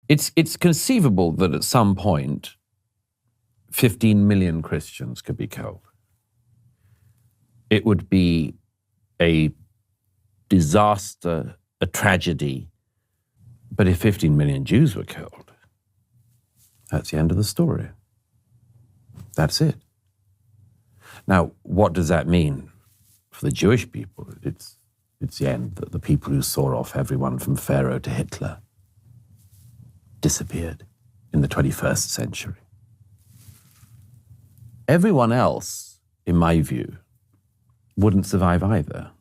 It's conceivable that at some point 15 million Christians could be killed. It would be a disaster, a tragedy. But if 15 million Jews were killed, that's the end of the story. That's it. Now, what does that mean for the Jewish people? It's the end. The people who saw off everyone from Pharaoh to Hitler disappeared in the 21st century. Everyone else, in my view, wouldn't survive either.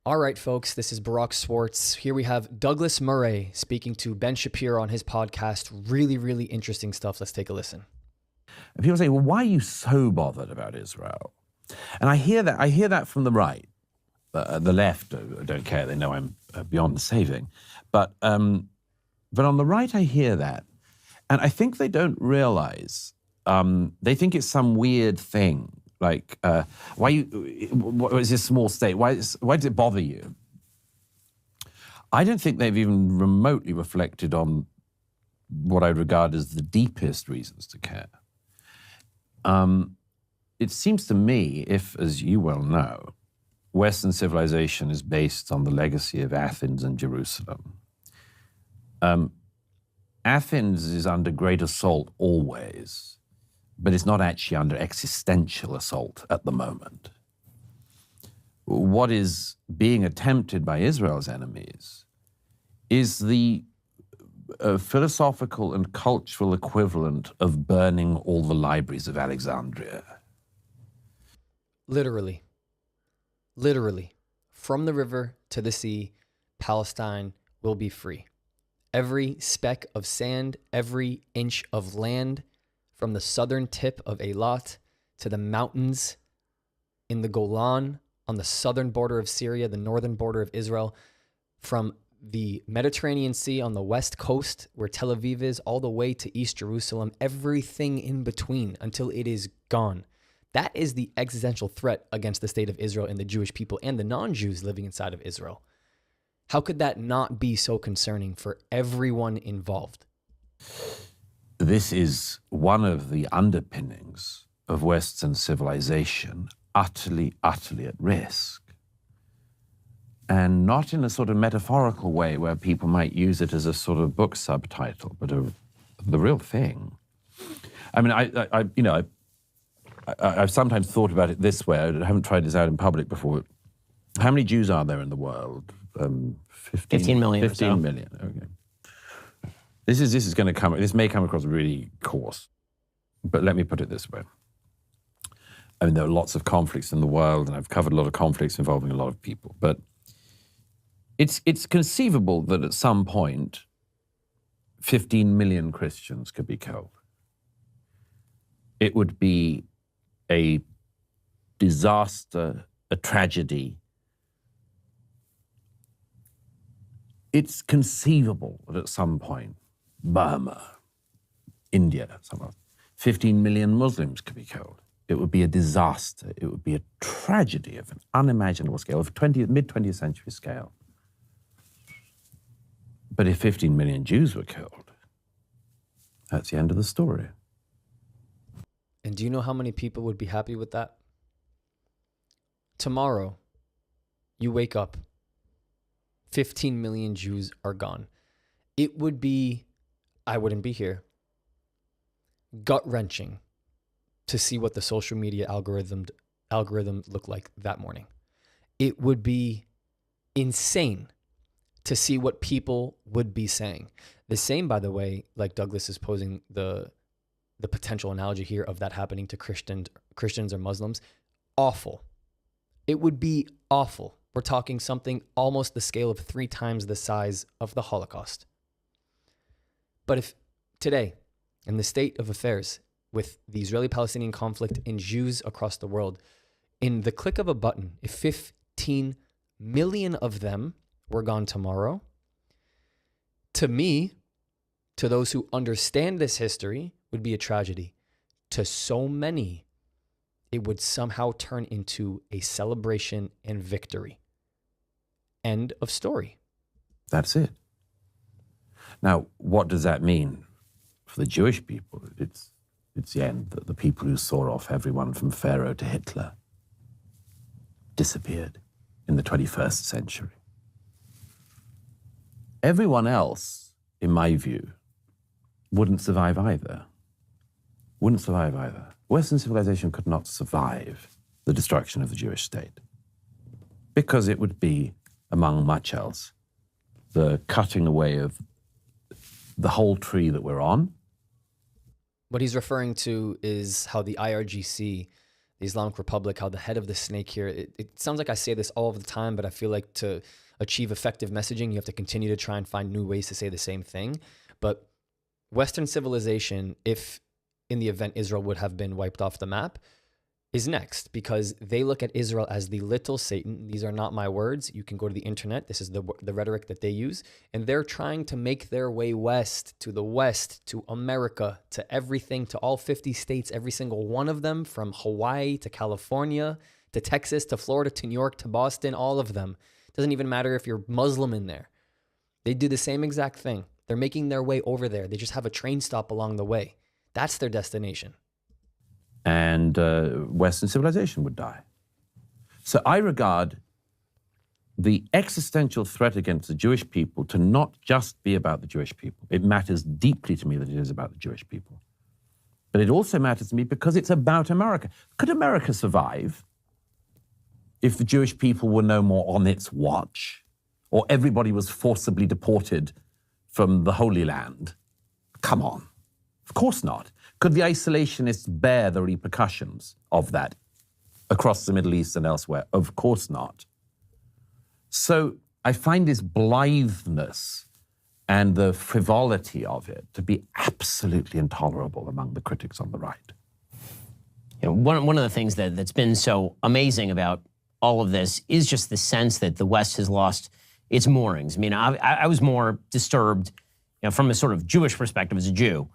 All right, folks, this is Barak Swartz. Here we have Douglas Murray speaking to Ben Shapiro on his podcast. Really, really interesting stuff. Let's take a listen. And people say, well, why are you so bothered about Israel? And I hear that from the right. The left don't care. They know I'm beyond saving. But on the right, I hear that. And I think they don't realize, they think it's some weird thing. Like, what is this small state? Why does it bother you? I don't think they've even remotely reflected on what I regard as the deepest reasons to care. It seems to me, if, as you well know, Western civilization is based on the legacy of Athens and Jerusalem. Athens is under great assault always, but it's not actually under existential assault at the moment. What is being attempted by Israel's enemies is the philosophical and cultural equivalent of burning all the libraries of Alexandria. Literally, from the river to the sea, Palestine will be free. Every speck of sand, every inch of land, from the southern tip of Eilat to the mountains in the Golan on the southern border of Syria, the northern border of Israel, from the Mediterranean Sea on the west coast where Tel Aviv is, all the way to East Jerusalem, everything in between until it is gone. That is the existential threat against the state of Israel and the Jewish people and the non-Jews living inside of Israel. How could that not be so concerning for everyone involved? This is one of the underpinnings of Western civilization utterly, utterly at risk. And not in a sort of metaphorical way where people might use it as a sort of book subtitle, but the real thing. I mean, I've sometimes thought about it this way. I haven't tried this out in public before. How many Jews are there in the world? 15 million. 15 million. Okay. This may come across really coarse, but let me put it this way. I mean, there are lots of conflicts in the world, and I've covered a lot of conflicts involving a lot of people, but it's conceivable that at some point 15 million Christians could be killed. It would be a disaster, a tragedy. It's conceivable that at some point, Burma, India, somewhere, 15 million Muslims could be killed. It would be a disaster. It would be a tragedy of an unimaginable scale, of mid-20th century scale. But if 15 million Jews were killed, that's the end of the story. And do you know how many people would be happy with that? Tomorrow, you wake up, 15 million Jews are gone. It would be, I wouldn't be here, gut-wrenching to see what the social media algorithm looked like that morning. It would be insane to see what people would be saying. The same, by the way, like Douglas is posing the potential analogy here of that happening to Christians or Muslims. Awful. It would be awful. We're talking something almost the scale of 3 times the size of the Holocaust. But if today, in the state of affairs, with the Israeli-Palestinian conflict and Jews across the world, in the click of a button, if 15 million of them were gone tomorrow, to me, to those who understand this history, would be a tragedy. To so many, it would somehow turn into a celebration and victory. End of story. That's it. Now, what does that mean for the Jewish people? It's the end, that the people who saw off everyone from Pharaoh to Hitler disappeared in the 21st century. Everyone else, in my view, wouldn't survive either. Wouldn't survive either. Western civilization could not survive the destruction of the Jewish state because it would be, among much else, the cutting away of the whole tree that we're on. What he's referring to is how the IRGC, the Islamic Republic, how the head of the snake here, it sounds like I say this all of the time, but I feel like to achieve effective messaging, you have to continue to try and find new ways to say the same thing. But Western civilization, if in the event Israel would have been wiped off the map, is next, because they look at Israel as the little Satan. These are not my words. You can go to the internet. This is the rhetoric that they use. And they're trying to make their way west, to America, to everything, to all 50 states, every single one of them, from Hawaii to California, to Texas, to Florida, to New York, to Boston, all of them. It doesn't even matter if you're Muslim in there. They do the same exact thing. They're making their way over there. They just have a train stop along the way. That's their destination. And Western civilization would die. So I regard the existential threat against the Jewish people to not just be about the Jewish people. It matters deeply to me that it is about the Jewish people. But it also matters to me because it's about America. Could America survive if the Jewish people were no more on its watch, or everybody was forcibly deported from the Holy Land? Come on. Of course not. Could the isolationists bear the repercussions of that across the Middle East and elsewhere? Of course not. So I find this blitheness and the frivolity of it to be absolutely intolerable among the critics on the right. You know, one of the things that's been so amazing about all of this is just the sense that the West has lost its moorings. I mean, I was more disturbed, from a sort of Jewish perspective as a Jew.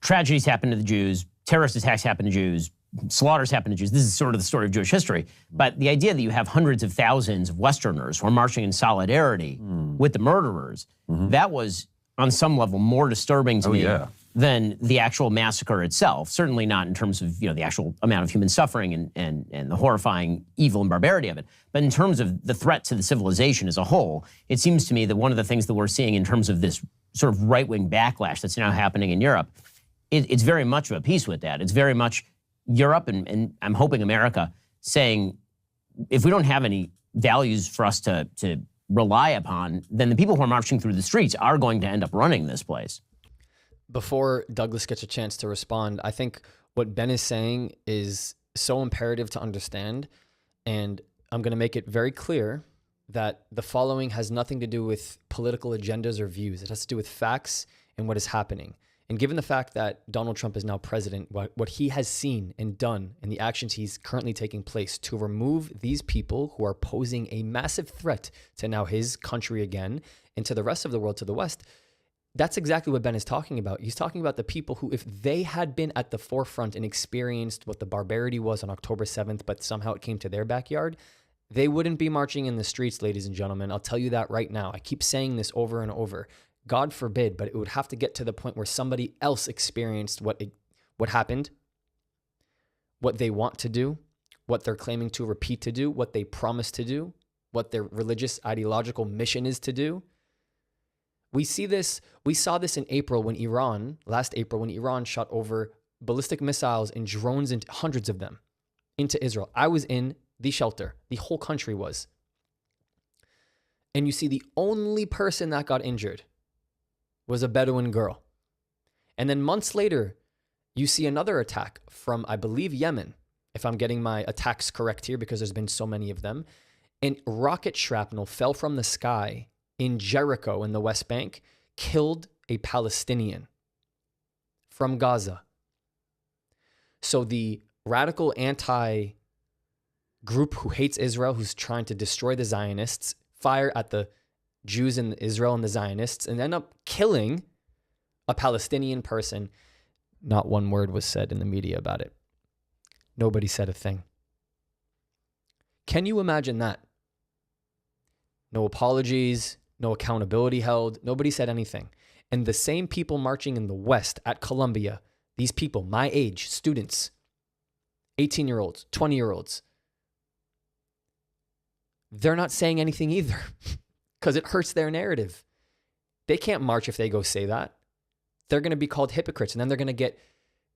Tragedies happen to the Jews, terrorist attacks happen to Jews, slaughters happen to Jews. This is sort of the story of Jewish history. But the idea that you have hundreds of thousands of Westerners who are marching in solidarity with the murderers, that was on some level more disturbing to me than the actual massacre itself. Certainly not in terms of the actual amount of human suffering and the horrifying evil and barbarity of it. But in terms of the threat to the civilization as a whole, it seems to me that one of the things that we're seeing in terms of this sort of right-wing backlash that's now happening in Europe, it's very much of a piece with that. It's very much Europe and I'm hoping America saying, if we don't have any values for us to rely upon, then the people who are marching through the streets are going to end up running this place. Before Douglas gets a chance to respond, I think what Ben is saying is so imperative to understand, and I'm going to make it very clear that the following has nothing to do with political agendas or views. It has to do with facts and what is happening. And given the fact that Donald Trump is now president, what he has seen and done and the actions he's currently taking place to remove these people who are posing a massive threat to now his country again and to the rest of the world, to the West, that's exactly what Ben is talking about. He's talking about the people who, if they had been at the forefront and experienced what the barbarity was on October 7th, but somehow it came to their backyard, they wouldn't be marching in the streets, ladies and gentlemen. I'll tell you that right now. I keep saying this over and over. God forbid, but it would have to get to the point where somebody else experienced what happened, what they want to do, what they're claiming to repeat to do, what they promise to do, what their religious ideological mission is to do. We saw this in April when last April when Iran shot over ballistic missiles and drones, and hundreds of them, into Israel. I was in the shelter. The whole country was. And you see the only person that got injured was a Bedouin girl. And then months later, you see another attack from, I believe, Yemen, if I'm getting my attacks correct here, because there's been so many of them. And rocket shrapnel fell from the sky in Jericho in the West Bank, killed a Palestinian from Gaza. So the radical anti-group who hates Israel, who's trying to destroy the Zionists, fire at the Jews in Israel and the Zionists, and end up killing a Palestinian person. Not one word was said in the media about it. Nobody said a thing. Can you imagine that? No apologies, no accountability held. Nobody said anything. And the same people marching in the West at Columbia, these people, my age, students, 18-year-olds, 20-year-olds, they're not saying anything either because it hurts their narrative. They can't march if they go say that. They're going to be called hypocrites, and then they're going to get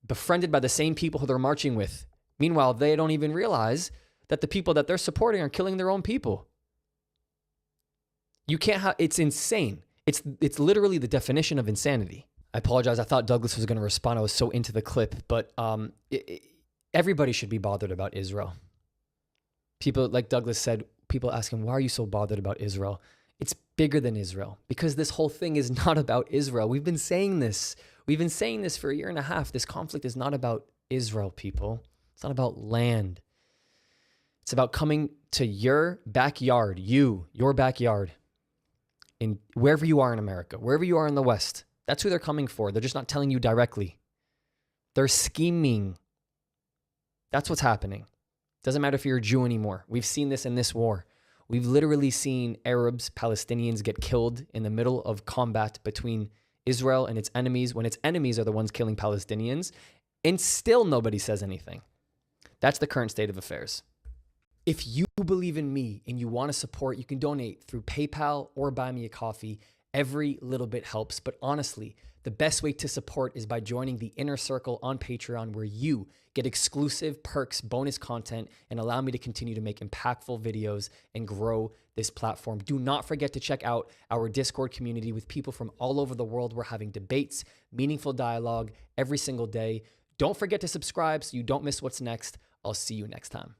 befriended by the same people who they're marching with. Meanwhile, they don't even realize that the people that they're supporting are killing their own people. You can't have, it's insane. It's literally the definition of insanity. I apologize. I thought Douglas was going to respond. I was so into the clip, but everybody should be bothered about Israel. People, like Douglas said, people ask him, why are you so bothered about Israel? It's bigger than Israel because this whole thing is not about Israel. We've been saying this. We've been saying this for a year and a half. This conflict is not about Israel, people. It's not about land. It's about coming to your backyard, your backyard, in wherever you are in America, wherever you are in the West. That's who they're coming for. They're just not telling you directly. They're scheming. That's what's happening. Doesn't matter if you're a Jew anymore. We've seen this in this war. We've literally seen Arabs, Palestinians get killed in the middle of combat between Israel and its enemies when its enemies are the ones killing Palestinians, and still nobody says anything. That's the current state of affairs. If you believe in me and you want to support, you can donate through PayPal or buy me a coffee. Every little bit helps. But honestly, the best way to support is by joining the Inner Circle on Patreon, where you get exclusive perks, bonus content, and allow me to continue to make impactful videos and grow this platform. Do not forget to check out our Discord community with people from all over the world. We're having debates, meaningful dialogue every single day. Don't forget to subscribe so you don't miss what's next. I'll see you next time.